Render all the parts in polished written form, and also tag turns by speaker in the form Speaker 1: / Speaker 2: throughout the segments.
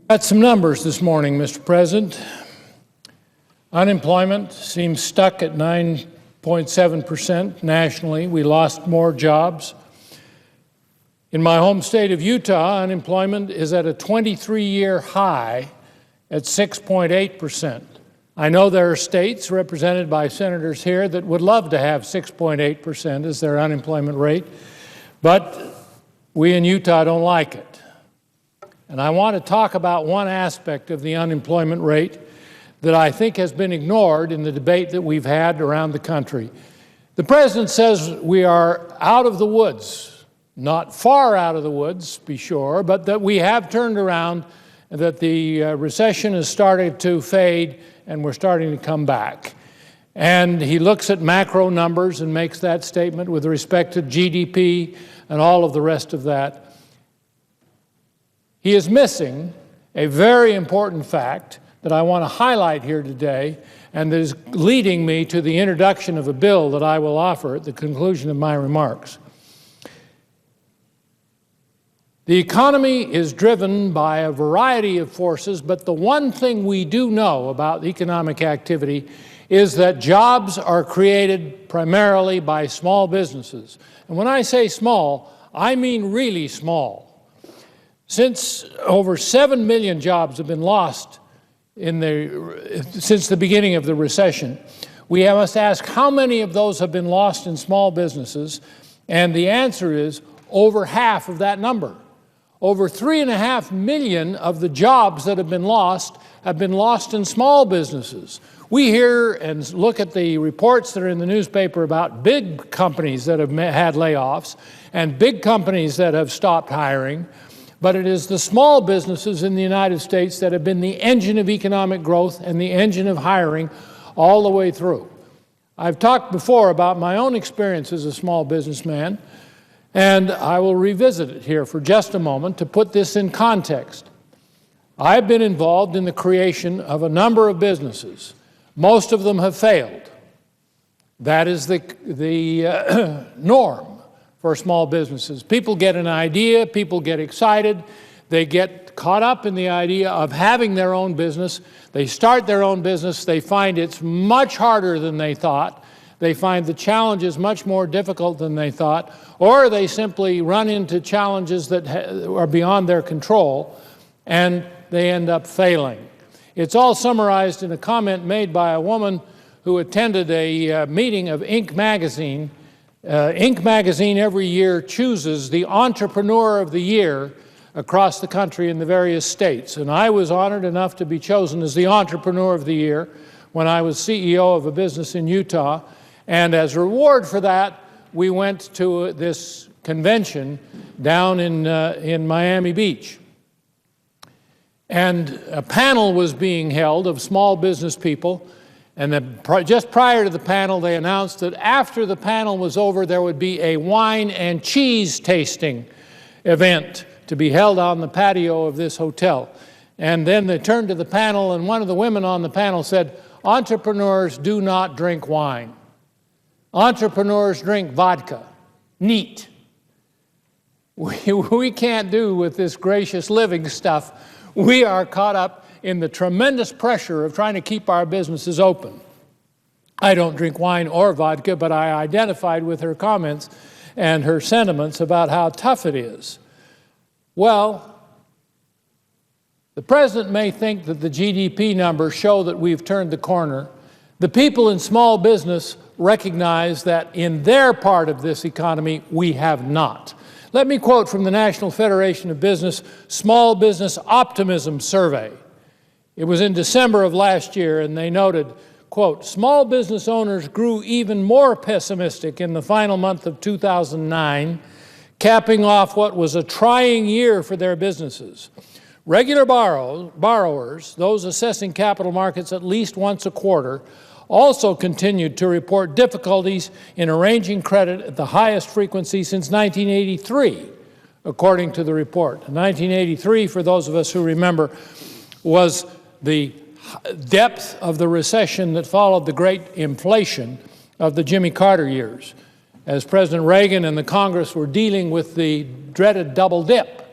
Speaker 1: Got some numbers this morning, Mr. President. Unemployment seems stuck at 9.7% nationally. We lost more jobs. In my home state of Utah, unemployment is at a 23-year high at 6.8%. I know there are states represented by senators here that would love to have 6.8% as their unemployment rate, but we in Utah don't like it. And I want to talk about one aspect of the unemployment rate that I think has been ignored in the debate that we've had around the country. The President says we are out of the woods, not far out of the woods, be sure, but that we have turned around, that the recession has started to fade and we're starting to come back. And he looks at macro numbers and makes that statement with respect to GDP and all of the rest of that. He is missing a very important fact that I want to highlight here today, and that is leading me to the introduction of a bill that I will offer at the conclusion of my remarks. The economy is driven by a variety of forces, but the one thing we do know about economic activity is that jobs are created primarily by small businesses. And when I say small, I mean really small. Since over 7 million jobs have been lost since the beginning of the recession, we must ask how many of those have been lost in small businesses, and the answer is over half of that number. Over 3.5 million of the jobs that have been lost in small businesses. We hear and look at the reports that are in the newspaper about big companies that have had layoffs and big companies that have stopped hiring, but it is the small businesses in the United States that have been the engine of economic growth and the engine of hiring all the way through. I've talked before about my own experience as a small businessman, and I will revisit it here for just a moment to put this in context. I've been involved in the creation of a number of businesses. Most of them have failed. That is the norm for small businesses. People get an idea, people get excited, they get caught up in the idea of having their own business, they start their own business, they find it's much harder than they thought, they find the challenges much more difficult than they thought, or they simply run into challenges that are beyond their control, and they end up failing. It's all summarized in a comment made by a woman who attended a meeting of Inc. magazine. Inc. magazine every year chooses the Entrepreneur of the Year across the country in the various states. And I was honored enough to be chosen as the Entrepreneur of the Year when I was CEO of a business in Utah. And as a reward for that, we went to this convention down in Miami Beach. And a panel was being held of small business people. And just prior to the panel, they announced that after the panel was over, there would be a wine and cheese tasting event to be held on the patio of this hotel. And then they turned to the panel, and one of the women on the panel said, "Entrepreneurs do not drink wine. Entrepreneurs drink vodka. Neat." We can't do with this gracious living stuff. We are caught up in the tremendous pressure of trying to keep our businesses open. I don't drink wine or vodka, but I identified with her comments and her sentiments about how tough it is. Well, the President may think that the GDP numbers show that we've turned the corner. The people in small business recognize that in their part of this economy, we have not. Let me quote from the National Federation of Business Small Business Optimism Survey. It was in December of last year, and they noted, quote, "Small business owners grew even more pessimistic in the final month of 2009, capping off what was a trying year for their businesses. Regular borrowers, those accessing capital markets at least once a quarter, also continued to report difficulties in arranging credit at the highest frequency since 1983, according to the report. 1983, for those of us who remember, was the depth of the recession that followed the great inflation of the Jimmy Carter years, as President Reagan and the Congress were dealing with the dreaded double dip,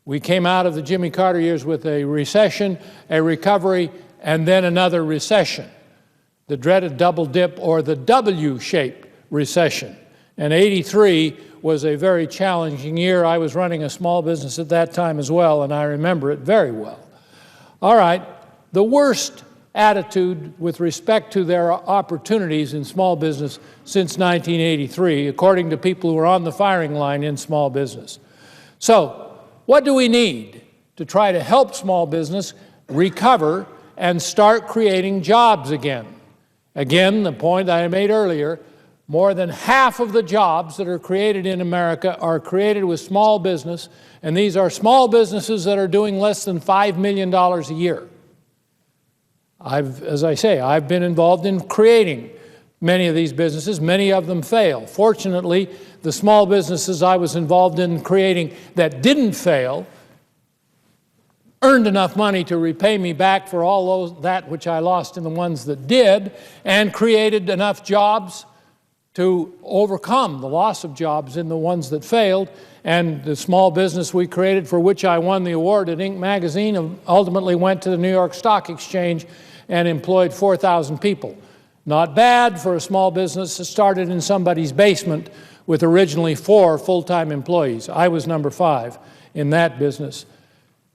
Speaker 1: We came out of the Jimmy Carter years with a recession, a recovery, and then another recession, the dreaded double dip or the W-shaped recession. And '83 was a very challenging year. I was running a small business at that time as well, and I remember it very well. All right, the worst attitude with respect to their opportunities in small business since 1983, according to people who are on the firing line in small business. So, what do we need to try to help small business recover and start creating jobs again? Again, the point I made earlier, more than half of the jobs that are created in America are created with small business, and these are small businesses that are doing less than $5 million a year. As I say, I've been involved in creating many of these businesses. Many of them fail. Fortunately, the small businesses I was involved in creating that didn't fail earned enough money to repay me back for all that which I lost in the ones that did, and created enough jobs to overcome the loss of jobs in the ones that failed. And the small business we created, for which I won the award at Inc. magazine, ultimately went to the New York Stock Exchange and employed 4,000 people. Not bad for a small business that started in somebody's basement with originally 4 full-time employees. I was number 5 in that business.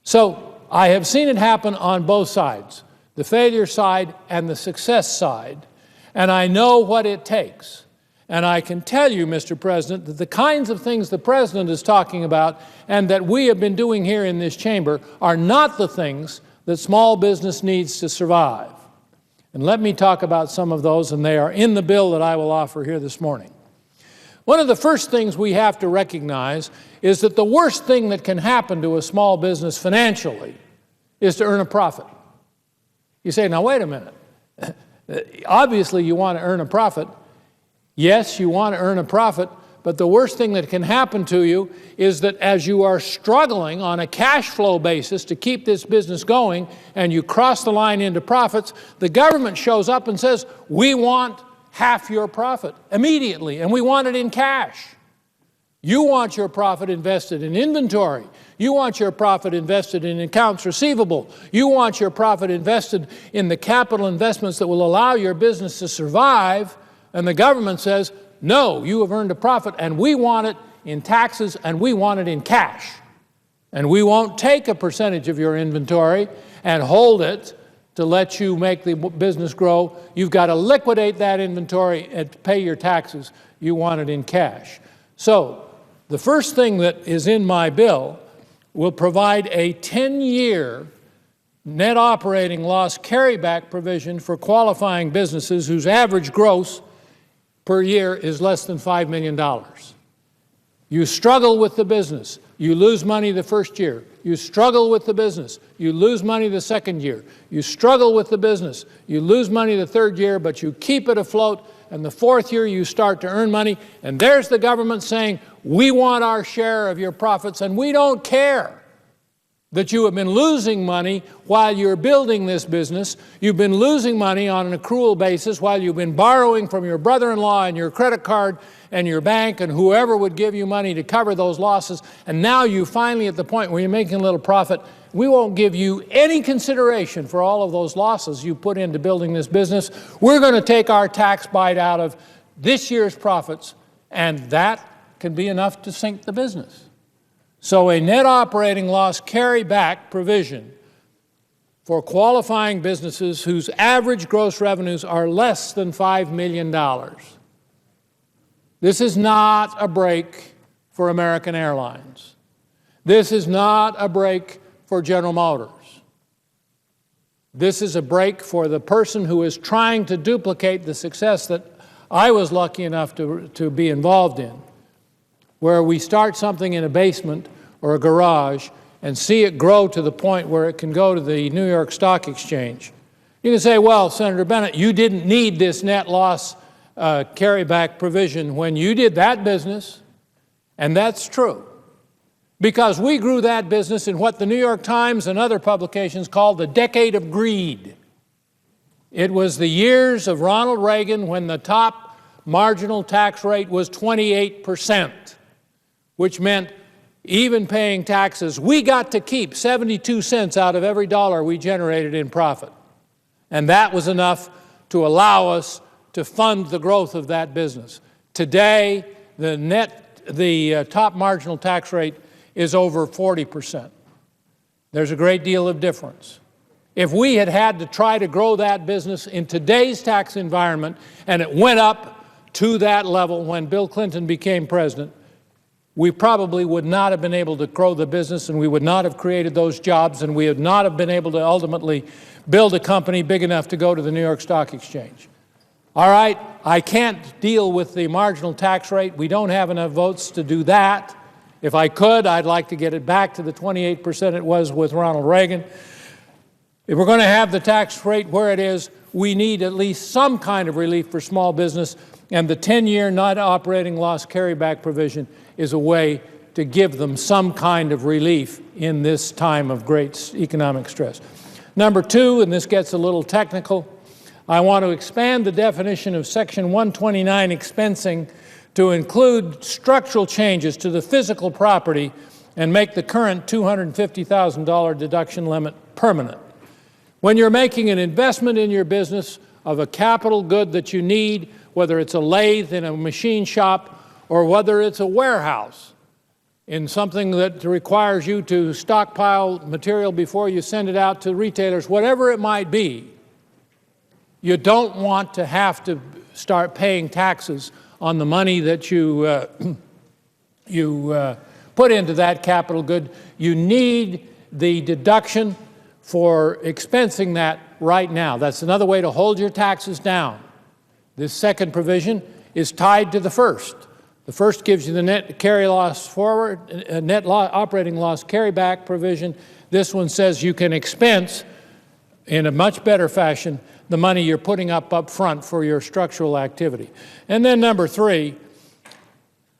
Speaker 1: So I have seen it happen on both sides, the failure side and the success side, and I know what it takes. And I can tell you, Mr. President, that the kinds of things the President is talking about and that we have been doing here in this chamber are not the things that small business needs to survive. And let me talk about some of those, and they are in the bill that I will offer here this morning. One of the first things we have to recognize is that the worst thing that can happen to a small business financially is to earn a profit. You say, now wait a minute. Obviously you want to earn a profit. Yes, you want to earn a profit, but the worst thing that can happen to you is that as you are struggling on a cash flow basis to keep this business going and you cross the line into profits, the government shows up and says, we want half your profit immediately, and we want it in cash. You want your profit invested in inventory. You want your profit invested in accounts receivable. You want your profit invested in the capital investments that will allow your business to survive. And the government says, no, you have earned a profit, and we want it in taxes, and we want it in cash. And we won't take a percentage of your inventory and hold it to let you make the business grow. You've got to liquidate that inventory and pay your taxes. You want it in cash. So the first thing that is in my bill will provide a 10-year net operating loss carryback provision for qualifying businesses whose average gross per year is less than $5 million. You struggle with the business. You lose money the first year. You struggle with the business. You lose money the second year. You struggle with the business. You lose money the third year, but you keep it afloat, and the fourth year you start to earn money, and there's the government saying, we want our share of your profits, and we don't care that you have been losing money while you're building this business. You've been losing money on an accrual basis while you've been borrowing from your brother-in-law and your credit card and your bank and whoever would give you money to cover those losses. And now you finally at the point where you're making a little profit. We won't give you any consideration for all of those losses you put into building this business. We're going to take our tax bite out of this year's profits, and that can be enough to sink the business. So a net operating loss carryback provision for qualifying businesses whose average gross revenues are less than $5 million. This is not a break for American Airlines. This is not a break for General Motors. This is a break for the person who is trying to duplicate the success that I was lucky enough to be involved in, where we start something in a basement or a garage and see it grow to the point where it can go to the New York Stock Exchange. You can say, well, Senator Bennett, you didn't need this net loss carryback provision when you did that business, and that's true, because we grew that business in what the New York Times and other publications called the decade of greed. It was the years of Ronald Reagan when the top marginal tax rate was 28%, which meant even paying taxes, we got to keep 72 cents out of every dollar we generated in profit. And that was enough to allow us to fund the growth of that business. Today, the top marginal tax rate is over 40%. There's a great deal of difference. If we had had to try to grow that business in today's tax environment, and it went up to that level when Bill Clinton became president, we probably would not have been able to grow the business, and we would not have created those jobs, and we would not have been able to ultimately build a company big enough to go to the New York Stock Exchange. All right, I can't deal with the marginal tax rate. We don't have enough votes to do that. If I could, I'd like to get it back to the 28% it was with Ronald Reagan. If we're going to have the tax rate where it is, we need at least some kind of relief for small business, and the 10-year net operating loss carryback provision is a way to give them some kind of relief in this time of great economic stress. Number two, and this gets a little technical, I want to expand the definition of Section 129 expensing to include structural changes to the physical property and make the current $250,000 deduction limit permanent. When you're making an investment in your business of a capital good that you need, whether it's a lathe in a machine shop or whether it's a warehouse in something that requires you to stockpile material before you send it out to retailers, whatever it might be, you don't want to have to start paying taxes on the money that you put into that capital good. You need the deduction for expensing that right now. That's another way to hold your taxes down. This second provision is tied to the first. The first gives you the net carry loss forward, operating loss carryback provision. This one says you can expense in a much better fashion the money you're putting up front for your structural activity. And then number three,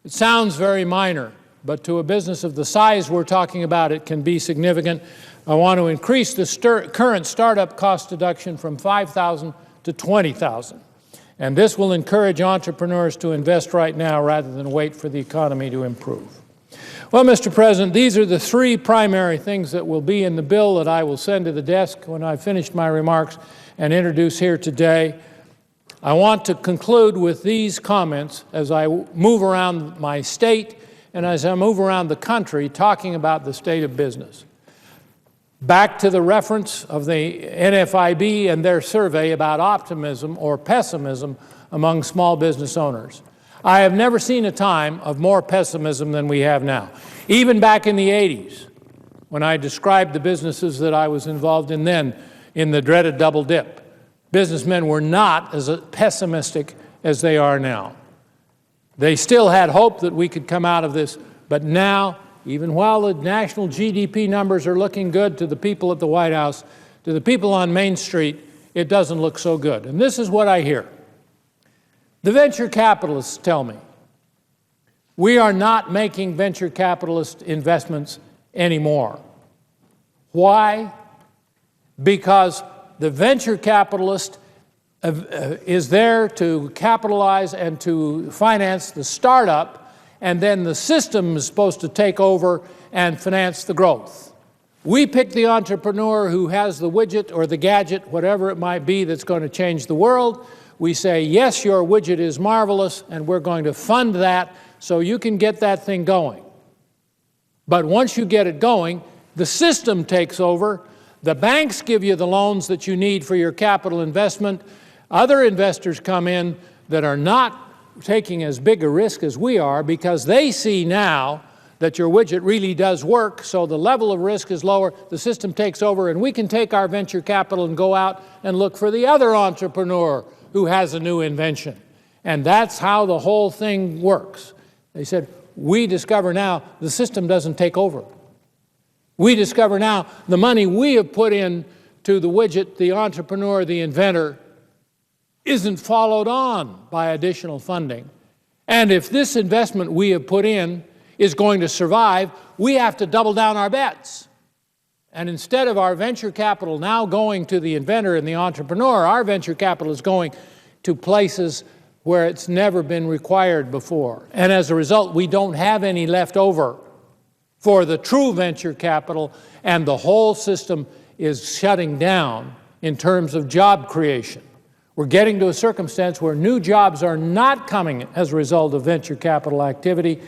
Speaker 1: it sounds very minor, but to a business of the size we're talking about, it can be significant. I want to increase the current startup cost deduction from $5,000 to $20,000. And this will encourage entrepreneurs to invest right now rather than wait for the economy to improve. Well, Mr. President, these are the three primary things that will be in the bill that I will send to the desk when I've finished my remarks and introduce here today. I want to conclude with these comments as I move around my state and as I move around the country talking about the state of business. Back to the reference of the NFIB and their survey about optimism or pessimism among small business owners. I have never seen a time of more pessimism than we have now. Even back in the 80s, when I described the businesses that I was involved in then, in the dreaded double dip, businessmen were not as pessimistic as they are now. They still had hope that we could come out of this, but now, even while the national GDP numbers are looking good to the people at the White House, to the people on Main Street, it doesn't look so good. And this is what I hear. The venture capitalists tell me, we are not making venture capitalist investments anymore. Why? Because the venture capitalist is there to capitalize and to finance the startup, and then the system is supposed to take over and finance the growth. We pick the entrepreneur who has the widget or the gadget, whatever it might be, that's going to change the world. We say, yes, your widget is marvelous, and we're going to fund that so you can get that thing going. But once you get it going, the system takes over. The banks give you the loans that you need for your capital investment. Other investors come in that are not taking as big a risk as we are because they see now that your widget really does work, so the level of risk is lower, the system takes over, and we can take our venture capital and go out and look for the other entrepreneur who has a new invention. And that's how the whole thing works. They said, we discover now the system doesn't take over. We discover now the money we have put in to the widget, the entrepreneur, the inventor, isn't followed on by additional funding. And if this investment we have put in is going to survive, we have to double down our bets. And instead of our venture capital now going to the inventor and the entrepreneur, our venture capital is going to places where it's never been required before. And as a result, we don't have any left over for the true venture capital, and the whole system is shutting down in terms of job creation. We're getting to a circumstance where new jobs are not coming as a result of venture capital activity.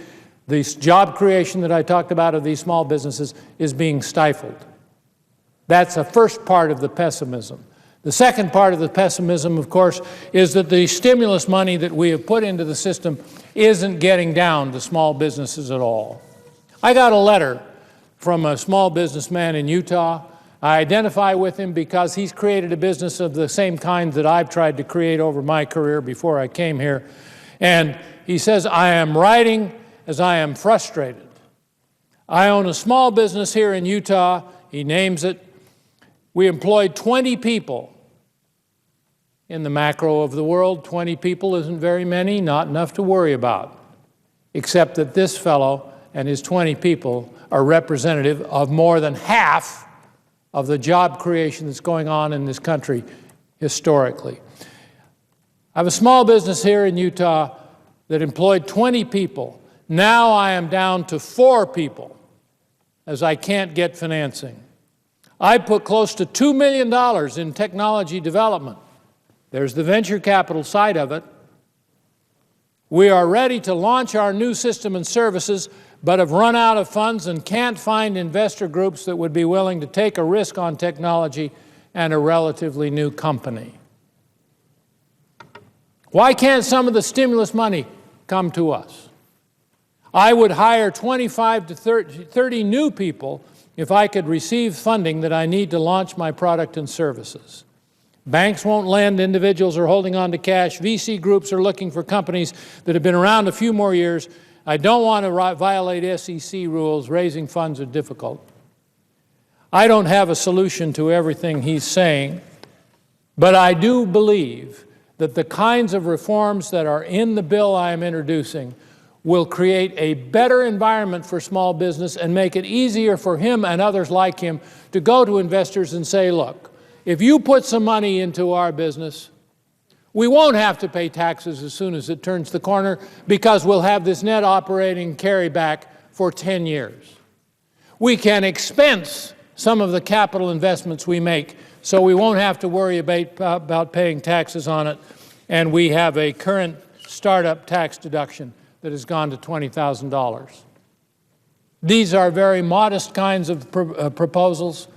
Speaker 1: This job creation that I talked about of these small businesses is being stifled. That's the first part of the pessimism. The second part of the pessimism, of course, is that the stimulus money that we have put into the system isn't getting down to small businesses at all. I got a letter from a small businessman in Utah. I identify with him because he's created a business of the same kind that I've tried to create over my career before I came here. And he says, I am writing as I am frustrated. I own a small business here in Utah. He names it. We employed 20 people. In the macro of the world, 20 people isn't very many, not enough to worry about, except that this fellow and his 20 people are representative of more than half of the job creation that's going on in this country historically. I have a small business here in Utah that employed 20 people. Now I am down to 4 people as I can't get financing. I put close to $2 million in technology development. There's the venture capital side of it. We are ready to launch our new system and services, but have run out of funds and can't find investor groups that would be willing to take a risk on technology and a relatively new company. Why can't some of the stimulus money come to us? I would hire 25 to 30 new people if I could receive funding that I need to launch my product and services. Banks won't lend, individuals are holding on to cash, VC groups are looking for companies that have been around a few more years. I don't want to violate SEC rules, raising funds are difficult. I don't have a solution to everything he's saying, but I do believe that the kinds of reforms that are in the bill I am introducing will create a better environment for small business and make it easier for him and others like him to go to investors and say, look, if you put some money into our business, we won't have to pay taxes as soon as it turns the corner because we'll have this net operating carryback for 10 years. We can expense some of the capital investments we make so we won't have to worry about paying taxes on it, and we have a current startup tax deduction that has gone to $20,000. These are very modest kinds of proposals,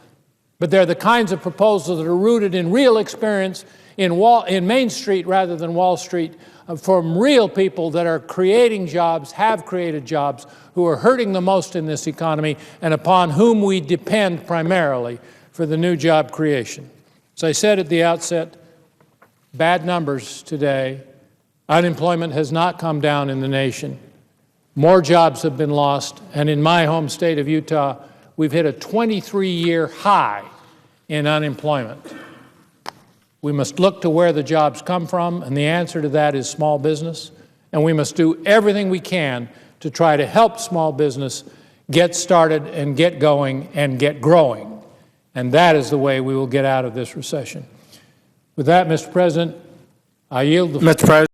Speaker 1: but they're the kinds of proposals that are rooted in real experience in Main Street rather than Wall Street, from real people that are creating jobs, have created jobs, who are hurting the most in this economy and upon whom we depend primarily for the new job creation. As I said at the outset, bad numbers today. Unemployment has not come down in the nation. More jobs have been lost, and in my home state of Utah, we've hit a 23-year high in unemployment. We must look to where the jobs come from, and the answer to that is small business. And we must do everything we can to try to help small business get started and get going and get growing. And that is the way we will get out of this recession. With that, Mr. President, I yield the floor.